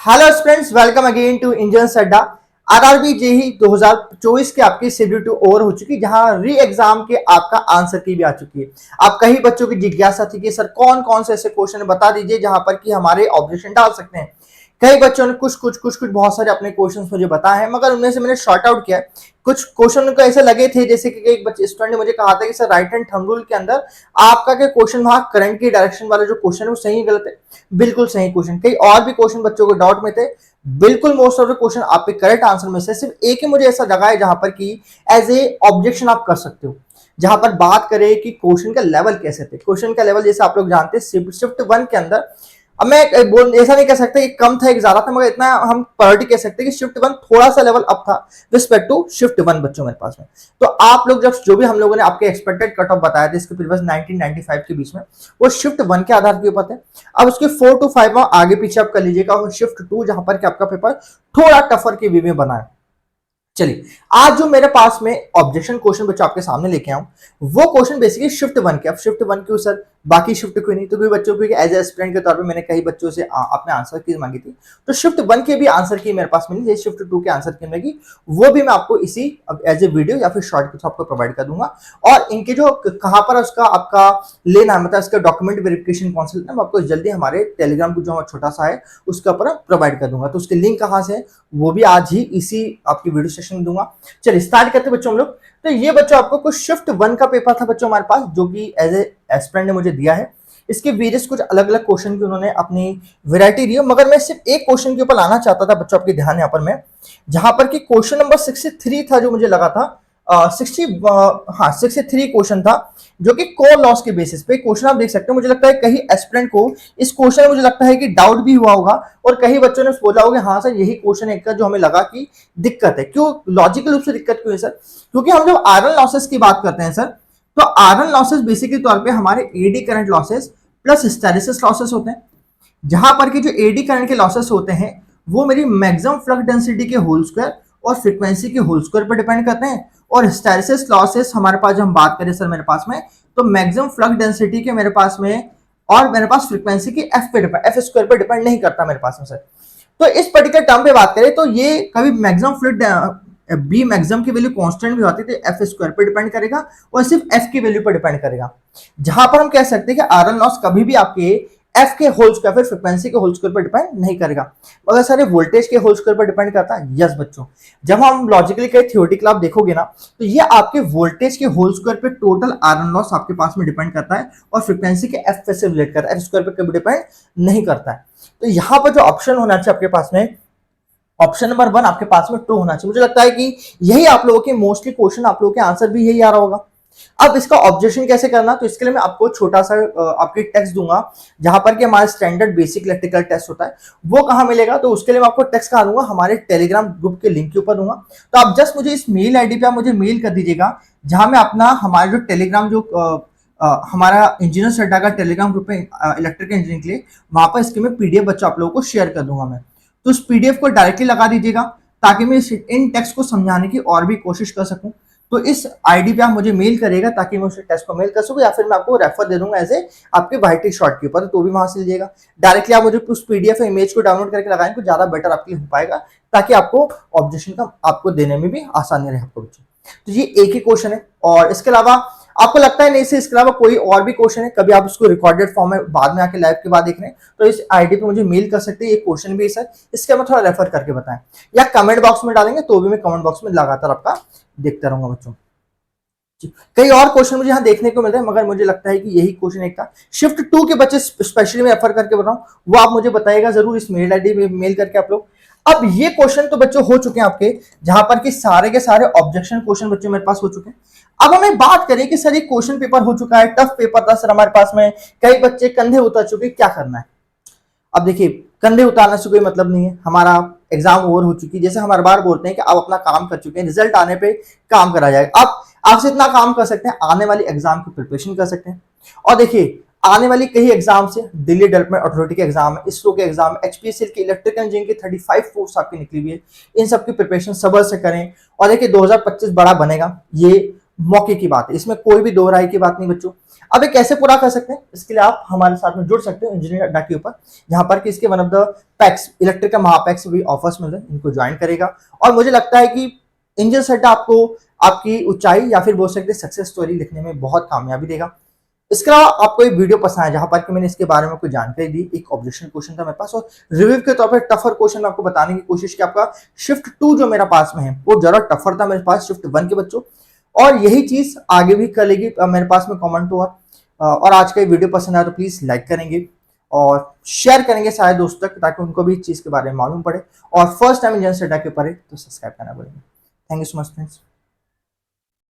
Hello friends, welcome again to Indian Adda. RRB JE 2024 के आपकी schedule 2 over हो चुकी, जहां री एग्जाम के आपका आंसर की भी आ चुकी है। अब कई बच्चों की जिज्ञासा थी कि सर कौन कौन से ऐसे क्वेश्चन बता दीजिए जहां पर कि हमारे ऑब्जेक्शन डाल सकते हैं। कई बच्चों ने कुछ बहुत सारे अपने क्वेश्चंस मुझे बताए हैं, मगर उनमें से मैंने शॉर्ट आउट किया है। कुछ क्वेश्चन को ऐसे लगे थे, जैसे कि एक बच्चे स्टूडेंट ने मुझे कहा था कि sir right hand thumb rule के अंदर आपका क्या क्वेश्चन वहां करंट की डायरेक्शन वाला जो क्वेश्चन है वो सही गलत है। बिल्कुल सही क्वेश्चन। कई और भी क्वेश्चन बच्चों को डाउट में थे। बिल्कुल मोस्ट ऑफ द क्वेश्चन आपके करेक्ट आंसर में से सिर्फ एक ही मुझे ऐसा लगा है जहां पर कि एज ए ऑब्जेक्शन आप कर सकते हो। जहां पर बात करें कि क्वेश्चन का लेवल कैसे थे, क्वेश्चन का लेवल जैसे आप लोग जानते हैं शिफ्ट 1 के अंदर, अब मैं ऐसा नहीं कह सकता कि कम था एक ज्यादा था, मगर इतना हम प्रायोरिटी कह सकते हैं कि शिफ्ट 1 थोड़ा सा लेवल अप था रिस्पेक्ट टू शिफ्ट 1 बच्चों मेरे पास में। तो आप लोग जब जो भी हम लोगों ने आपके एक्सपेक्टेड कट ऑफ बताया था इसके प्रीवियस 1995 के बीच में, वो शिफ्ट 1 के आधार के ऊपर थे। अब उसके 4 to 5 आगे पीछे आप कर लीजिएगा, और शिफ्ट 2 जहां पर कि आपका पेपर थोड़ा टफर के वे में बना है। चलिए, आज जो मेरे पास में ऑब्जेक्शन क्वेश्चन बच्चों आपके सामने लेके आऊं, वो क्वेश्चन बेसिकली शिफ्ट 1 के। अब शिफ्ट 1 क्यों सर, बाकी शिफ्ट क्यों नहीं? तो कोई बच्चों को एज एस्पिरेंट के तौर पे मैंने कई बच्चों से अपने आंसर की मांगी थी, तो शिफ्ट 1 के भी आंसर की मेरे पास मिली, शिफ्ट 2 के आंसर की मिलेगी, वो भी मैं आपको इसी एज ए वीडियो या फिर शॉर्ट के आपको प्रोवाइड कर दूंगा। और इनके जो कहां पर उसका आपका लेना है, मतलब इसका डॉक्यूमेंट वेरिफिकेशन कौन सा लेना है, मैं आपको जल्दी हमारे टेलीग्राम को जो हमारा छोटा सा है उसके ऊपर प्रोवाइड कर दूंगा। तो उसके लिंक कहां से है वो भी आज ही इसी आपकी वीडियो सेशन में दूंगा। चलिए स्टार्ट करते हैं बच्चों हम लोग। तो ये बच्चों आपको कुछ शिफ्ट 1 का पेपर था बच्चों हमारे पास, जो कि एज ए एस्पिरेंट ने मुझे दिया है। इसके वेरियस कुछ अलग अलग क्वेश्चन की उन्होंने अपनी वैरायटी दी है, मगर मैं सिर्फ एक क्वेश्चन के ऊपर लाना चाहता था बच्चों, आपके ध्यान यहाँ पर मैं, जहां पर कि क्वेश्चन नंबर 63 था, जो मुझे लगा था 63 क्वेश्चन था, जो कि कोर लॉस के बेसिस पे क्वेश्चन आप देख सकते हैं। मुझे लगता है कहीं एस्पिरेंट को इस क्वेश्चन में मुझे लगता है कि डाउट भी हुआ होगा, और कई बच्चों ने बोला होगा हाँ सर यही क्वेश्चन एक का जो हमें लगा कि दिक्कत है। क्यों लॉजिकल रूप से दिक्कत क्यों है सर? क्योंकि हम जब आयरन लॉसेस की बात करते हैं सर, तो आयरन लॉसेस बेसिकली तौर पे हमारे eddy current losses plus hysteresis losses होते हैं। जहां पर कि जो एडी करंट के लॉसेस होते हैं वो मेरी मैक्सिमम फ्लक्स डेंसिटी के होल स्क्वायर और फ्रीक्वेंसी के होल स्क्वायर पर डिपेंड करते हैं। और हिस्टैरिसीस लॉसेस हमारे पास जब हम बात करें सर मेरे पास में, तो मैक्सिमम फ्लक्स डेंसिटी के मेरे पास में और मेरे पास फ्रीक्वेंसी की एफ पे डिपेंड, एफ स्क्वायर पर डिपेंड नहीं करता मेरे पास में सर। तो इस पर्टिकुलर टर्म पे बात करें तो ये कभी मैक्सिमम फ्लूइड बी मैक्सिमम की वैल्यू कांस्टेंट भी होती है, तो एफ स्क्वायर पर डिपेंड करेगा और सिर्फ एफ की वैल्यू पर डिपेंड करेगा। जहां पर हम कह सकते हैं कि आयरन लॉस कभी भी आपके एफ के होल स्क्वायर फिर फ्रीक्वेंसी के होल स्क्वायर पर डिपेंड नहीं करेगा, मगर सारे वोल्टेज के होल स्क्वायर पर डिपेंड करता है। यस बच्चों, जब हम लॉजिकली कहीं थ्योरेटिकल आप देखोगे ना, तो ये आपके वोल्टेज के होल स्क्वायर पे टोटल आयरन लॉस आपके पास में डिपेंड करता है, और फ्रीक्वेंसी के एफ से रिलेट करता है, एफ स्क्वायर पर कभी डिपेंड नहीं करता है। तो यहां पर जो ऑप्शन होना चाहिए आपके पास में, ऑप्शन नंबर 1 आपके पास में ट्रू होना चाहिए। मुझे लगता है कि यही आप लोगों के मोस्टली क्वेश्चन, आप लोगों के आंसर भी यही आ रहा होगा। अब इसका ऑब्जेक्शन कैसे करना, तो इसके लिए मैं आपको छोटा सा आपके टेक्स्ट दूंगा, जहां पर कि हमारा स्टैंडर्ड बेसिक इलेक्ट्रिकल टेस्ट होता है, वो कहां मिलेगा? तो उसके लिए मैं आपको टेक्स्ट कहां दूंगा, हमारे टेलीग्राम ग्रुप के लिंक के ऊपर दूंगा। तो आप जस्ट मुझे इस मेल आईडी पे आप मुझे मेल कर दीजिएगा, जहां मैं अपना हमारे जो टेलीग्राम जो हमारा इंजीनियर अड्डा का टेलीग्राम ग्रुप है इलेक्ट्रिकल इंजीनियरिंग के लिए, वहां पर इसके मैं पीडीएफ बच्चों आप लोगों को शेयर कर दूंगा मैं। तो उस पीडीएफ को डायरेक्टली लगा दीजिएगा, ताकि मैं इन टेक्स्ट को समझाने की और भी कोशिश कर सकूं। तो इस आईडी पे आप मुझे मेल करेगा, ताकि मैं उस टेस्ट को मेल कर सकूं, या फिर मैं आपको रेफर दे दूंगा एज ए आपके वाइट शॉर्ट के ऊपर, तो भी वहां से लीजिएगा। डायरेक्टली आप मुझे उस पीडीएफ इमेज को डाउनलोड करके लगाएं तो ज्यादा बेटर आपके लिए हो पाएगा, ताकि आपको ऑब्जेक्शन का आपको देने में भी आसानी रहे आपको बच्चों। तो ये एक ही क्वेश्चन है, और इसके अलावा आपको लगता है नहीं से इसके अलावा कोई और भी क्वेश्चन है, कभी आप उसको रिकॉर्डेड फॉर्म में बाद में आके लाइव के बाद देख रहे हैं, तो इस आईडी पे मुझे मेल कर सकते हैं, ये क्वेश्चन भी है सर, इसके मैं थोड़ा रेफर करके बताएं, या कमेंट बॉक्स में डालेंगे तो भी मैं कमेंट बॉक्स में लगातार आपका देखता रहूंगा बच्चों। कई और क्वेश्चन मुझे यहाँ देखने को मिल रहे हैं, मगर मुझे लगता है कि यही क्वेश्चन एक था। शिफ्ट 2 के बच्चे स्पेशली मैं रेफर करके बताऊं, वो आप मुझे बताइएगा जरूर इस मेल आईडी में मेल करके आप लोग। अब ये क्वेश्चन तो बच्चों हो चुके हैं आपके, जहां पर कि सारे के सारे ऑब्जेक्शन क्वेश्चन बच्चों मेरे पास हो चुके हैं। अब हमें बात करें कि सर ये क्वेश्चन पेपर हो चुका है, टफ पेपर था सर हमारे पास में, कई बच्चे कंधे उतर चुके, क्या करना है? अब देखिए, कंधे उतारने से कोई मतलब नहीं है, हमारा एग्जाम ओवर हो चुकी है। जैसे हम हर बार बोलते हैं कि आप अपना काम कर चुके हैं, रिजल्ट आने पे काम करा जाएगा। अब आपसे इतना काम कर सकते हैं, आने वाली एग्जाम की प्रिपरेशन कर सकते हैं। और देखिए, आने वाली कई एग्जाम से, दिल्ली डेवलपमेंट अथॉरिटी के एग्जाम है, इसरो के एग्जाम, एचपीएसएल के इलेक्ट्रिकल इंजीनियरिंग की 35 पोस्ट आपकी निकली हुई है, इन सब की प्रिपरेशन सबर से करें। और देखिए 2025 बड़ा बनेगा, ये मौके की बात है, इसमें कोई भी दो राय की बात नहीं बच्चों। अब ये कैसे पूरा कर सकते हैं, इसके लिए आप हमारे साथ में जुड़ सकते हो इंजीनियर अड्डा के ऊपर, जहां पर कि इसके one of the PACS electric का महापैक्स भी ऑफर्स मिल रहे हैं, इनको ज्वाइन करेगा। और मुझे लगता है कि इंजीनियर अड्डा आपको आपकी ऊंचाई या फिर बोल सकते हैं सक्सेस स्टोरी लिखने में बहुत कामयाबी देगा। इसके अलावा आपको एक वीडियो पसंद आया जहां पर कि मैंने इसके बारे में कोई जानकारी दी, एक ऑब्जेक्शन क्वेश्चन था मेरे पास, और रिव्यू के तौर पर टफर क्वेश्चन आपको बताने की कोशिश की। आपका शिफ्ट 2 जो मेरा पास में है वो जरा टफर था मेरे पास शिफ्ट 1 के बच्चों, और यही चीज आगे भी करेगी मेरे पास में कमेंट हुआ। और आज का ये वीडियो पसंद आया तो प्लीज लाइक करेंगे और शेयर करेंगे सारे दोस्तों तक, ताकि उनको भी इस चीज के बारे में मालूम पड़े। और फर्स्ट टाइम इंजीनियर अड्डा के ऊपर है तो सब्सक्राइब करना बोलेंगे। Thank you so much friends.